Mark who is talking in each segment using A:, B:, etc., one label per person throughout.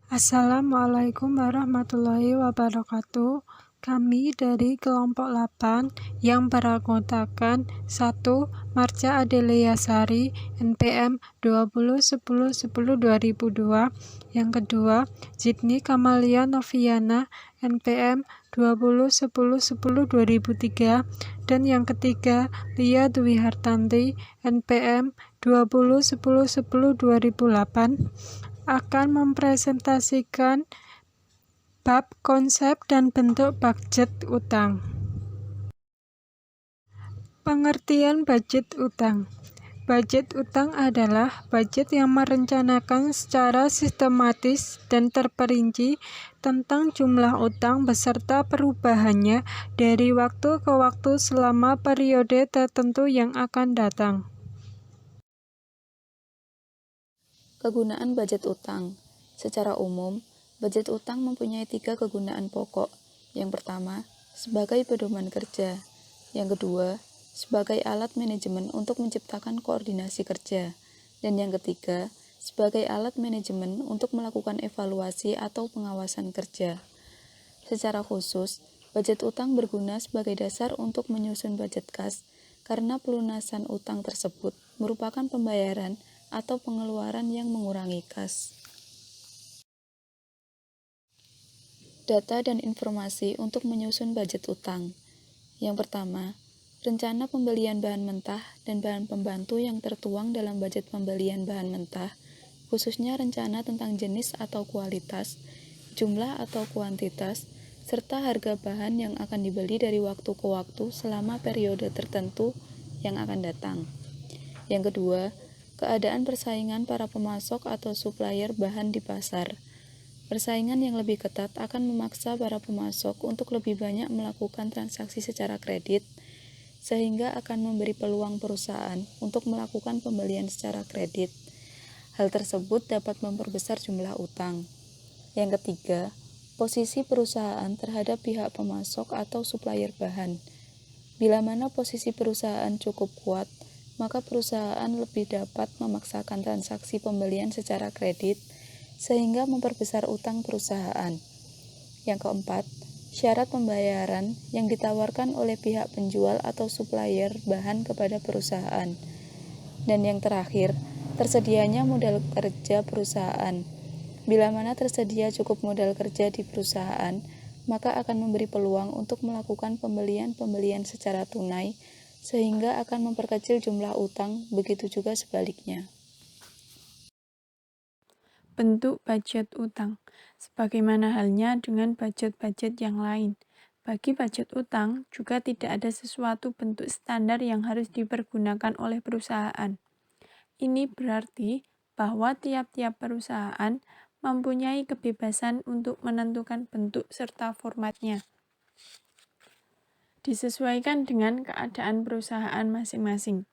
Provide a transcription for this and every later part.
A: Assalamualaikum warahmatullahi wabarakatuh. Kami dari kelompok 8 yang beranggotakan 1. Marja Adelia Sari, NPM 201010-2002. Yang kedua, Jidni Kamalia Noviana, NPM 201010-2003. Dan yang ketiga, Lia Dwi Hartanti, NPM 201010-2008, akan mempresentasikan bab konsep dan bentuk budget utang. Pengertian budget utang. Budget utang adalah budget yang merencanakan secara sistematis dan terperinci tentang jumlah utang beserta perubahannya dari waktu ke waktu selama periode tertentu yang akan datang.
B: Kegunaan budget utang. Secara umum, budget utang mempunyai 3 kegunaan pokok. Yang pertama, sebagai pedoman kerja. Yang kedua, sebagai alat manajemen untuk menciptakan koordinasi kerja. Dan yang ketiga, sebagai alat manajemen untuk melakukan evaluasi atau pengawasan kerja. Secara khusus, budget utang berguna sebagai dasar untuk menyusun budget kas karena pelunasan utang tersebut merupakan pembayaran atau pengeluaran yang mengurangi kas. Data dan informasi untuk menyusun budget utang. Yang pertama, rencana pembelian bahan mentah dan bahan pembantu yang tertuang dalam budget pembelian bahan mentah, khususnya rencana tentang jenis atau kualitas, jumlah atau kuantitas, serta harga bahan yang akan dibeli dari waktu ke waktu selama periode tertentu yang akan datang. Yang kedua, keadaan persaingan para pemasok atau supplier bahan di pasar. Persaingan yang lebih ketat akan memaksa para pemasok untuk lebih banyak melakukan transaksi secara kredit, sehingga akan memberi peluang perusahaan untuk melakukan pembelian secara kredit. Hal tersebut dapat memperbesar jumlah utang. Yang ketiga, posisi perusahaan terhadap pihak pemasok atau supplier bahan. Bila mana posisi perusahaan cukup kuat, maka perusahaan lebih dapat memaksakan transaksi pembelian secara kredit sehingga memperbesar utang perusahaan. Yang keempat, syarat pembayaran yang ditawarkan oleh pihak penjual atau supplier bahan kepada perusahaan. Dan yang terakhir, tersedianya modal kerja perusahaan. Bila mana tersedia cukup modal kerja di perusahaan, maka akan memberi peluang untuk melakukan pembelian-pembelian secara tunai sehingga akan memperkecil jumlah utang, begitu juga sebaliknya.
A: Bentuk budget utang. Sebagaimana halnya dengan budget-budget yang lain, bagi budget utang juga tidak ada sesuatu bentuk standar yang harus dipergunakan oleh perusahaan. Ini berarti bahwa tiap-tiap perusahaan mempunyai kebebasan untuk menentukan bentuk serta formatnya, disesuaikan dengan keadaan perusahaan masing-masing.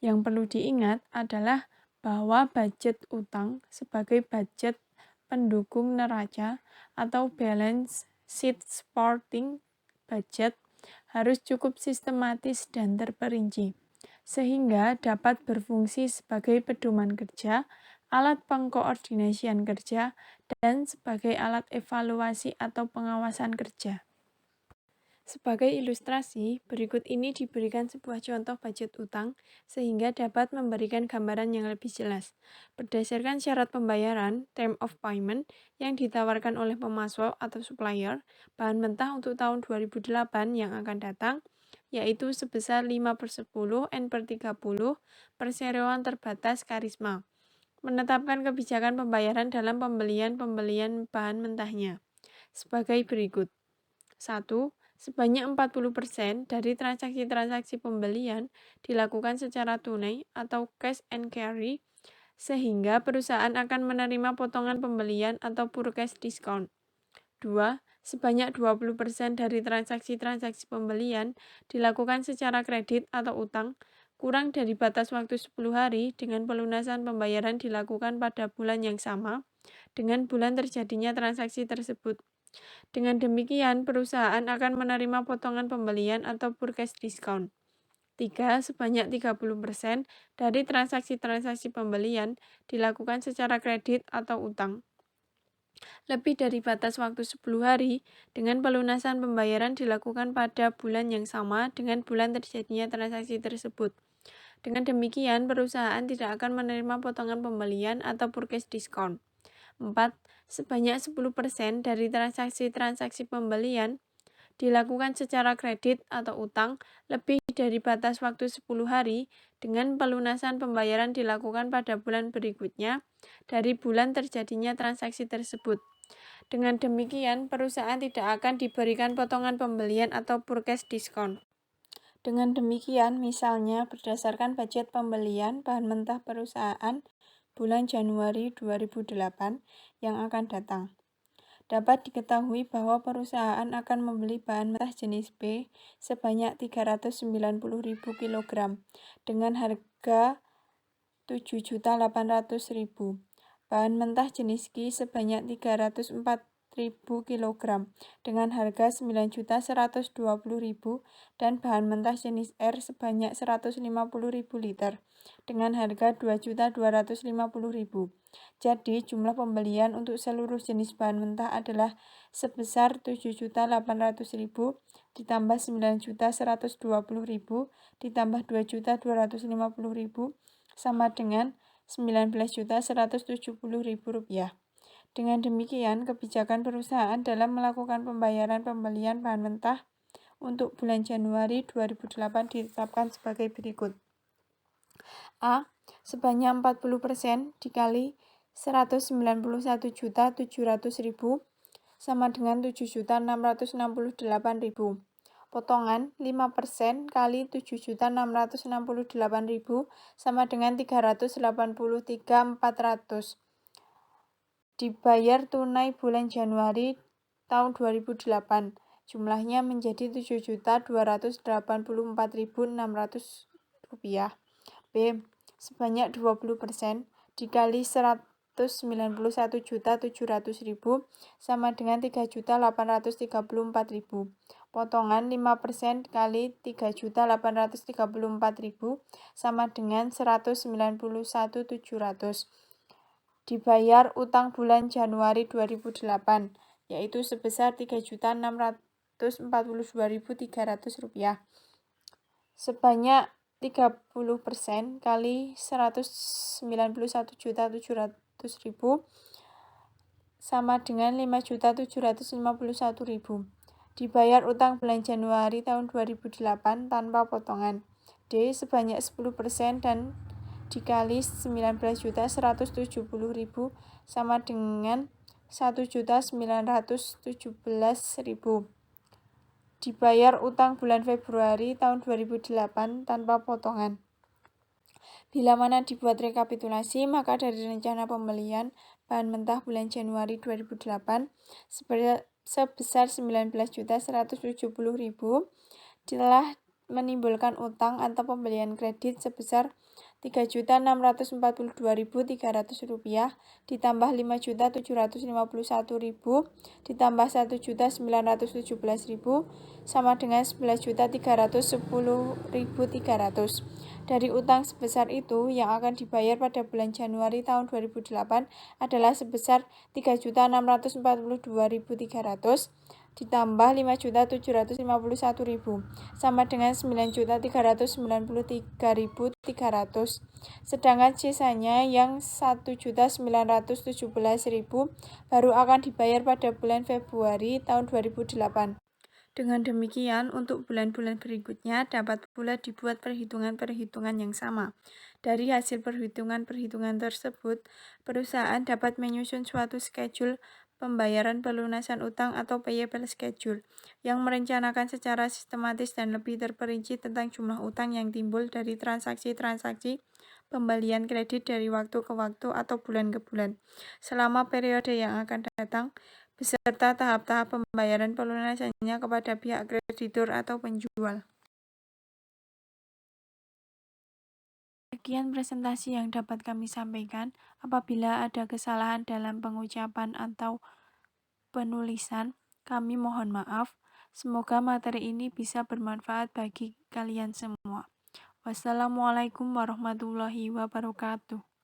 A: Yang perlu diingat adalah bahwa budget utang sebagai budget pendukung neraca atau balance sheet supporting budget harus cukup sistematis dan terperinci, sehingga dapat berfungsi sebagai pedoman kerja, alat pengkoordinasian kerja, dan sebagai alat evaluasi atau pengawasan kerja. Sebagai ilustrasi, berikut ini diberikan sebuah contoh budget utang sehingga dapat memberikan gambaran yang lebih jelas. Berdasarkan syarat pembayaran, term of payment, yang ditawarkan oleh pemasok atau supplier, bahan mentah untuk tahun 2008 yang akan datang, yaitu sebesar 5/10 N/30 perseroan terbatas Karisma. Menetapkan kebijakan pembayaran dalam pembelian bahan mentahnya sebagai berikut. 1. Sebanyak 40% dari transaksi-transaksi pembelian dilakukan secara tunai atau cash and carry, sehingga perusahaan akan menerima potongan pembelian atau pure cash discount. 2. Sebanyak 20% dari transaksi-transaksi pembelian dilakukan secara kredit atau utang, kurang dari batas waktu 10 hari dengan pelunasan pembayaran dilakukan pada bulan yang sama dengan bulan terjadinya transaksi tersebut. Dengan demikian, perusahaan akan menerima potongan pembelian atau pure cash discount. 3. Sebanyak 30% dari transaksi-transaksi pembelian dilakukan secara kredit atau utang. lebih dari batas waktu 10 hari, dengan pelunasan pembayaran dilakukan pada bulan yang sama dengan bulan terjadinya transaksi tersebut. Dengan demikian, perusahaan tidak akan menerima potongan pembelian atau purchase discount. 4. Sebanyak 10% dari transaksi-transaksi pembelian dilakukan secara kredit atau utang lebih dari batas waktu 10 hari dengan pelunasan pembayaran dilakukan pada bulan berikutnya dari bulan terjadinya transaksi tersebut. Dengan demikian, perusahaan tidak akan diberikan potongan pembelian atau purchase discount. Dengan demikian, misalnya berdasarkan budget pembelian bahan mentah perusahaan bulan Januari 2008 yang akan datang, dapat diketahui bahwa perusahaan akan membeli bahan mentah jenis B sebanyak 390.000 kg dengan harga 7.800.000, bahan mentah jenis Q sebanyak 304.000 kg dengan harga 9.120.000 dan bahan mentah jenis R sebanyak 150.000 liter dengan harga 2.250.000. Jadi, jumlah pembelian untuk seluruh jenis bahan mentah adalah sebesar 7.800.000 ditambah 9.120.000 ditambah 2.250.000 sama dengan Rp19.170.000. Dengan demikian, kebijakan perusahaan dalam melakukan pembayaran pembelian bahan mentah untuk bulan Januari 2008 ditetapkan sebagai berikut. A. Sebanyak 40% dikali 191.700.000 sama dengan 7.668.000. Potongan 5% kali 7.668.000 sama dengan 383.400. Dibayar tunai bulan Januari tahun 2008. Jumlahnya menjadi Rp7.284.600. B. Sebanyak 20% dikali 191.700.000 sama dengan 3.834.000. Potongan 5% kali 3.834.000 sama dengan 191.700. Dibayar utang bulan Januari 2008, yaitu sebesar Rp3.642.300. Sebanyak 30% kali 191.700.000 sama dengan 5.751.000. Dibayar utang bulan Januari tahun 2008 tanpa potongan. D. Sebanyak 10% dan dikali 19.170.000 sama dengan 1.917.000. Dibayar utang bulan Februari tahun 2008 tanpa potongan. Bila mana dibuat rekapitulasi, maka dari rencana pembelian bahan mentah bulan Januari 2008 sebesar 19.170.000 telah menimbulkan utang atau pembelian kredit sebesar Rp3.642.300 ditambah Rp5.751.000 ditambah Rp1.917.000 sama dengan Rp11.310.300. Dari utang sebesar itu, yang akan dibayar pada bulan Januari tahun 2008 adalah sebesar Rp3.642.300 ditambah Rp5.751.000 sama dengan Rp9.393.300. Sedangkan sisanya yang Rp1.917.000 baru akan dibayar pada bulan Februari tahun 2008. Dengan demikian, untuk bulan-bulan berikutnya dapat pula dibuat perhitungan-perhitungan yang sama. Dari hasil perhitungan-perhitungan tersebut, perusahaan dapat menyusun suatu schedule pembayaran pelunasan utang atau payable schedule yang merencanakan secara sistematis dan lebih terperinci tentang jumlah utang yang timbul dari transaksi-transaksi pembelian kredit dari waktu ke waktu atau bulan ke bulan selama periode yang akan datang, beserta tahap-tahap pembayaran pelunasannya kepada pihak kreditur atau penjual. Sekian presentasi yang dapat kami sampaikan. Apabila ada kesalahan dalam pengucapan atau penulisan, kami mohon maaf. Semoga materi ini bisa bermanfaat bagi kalian semua. Wassalamualaikum warahmatullahi wabarakatuh.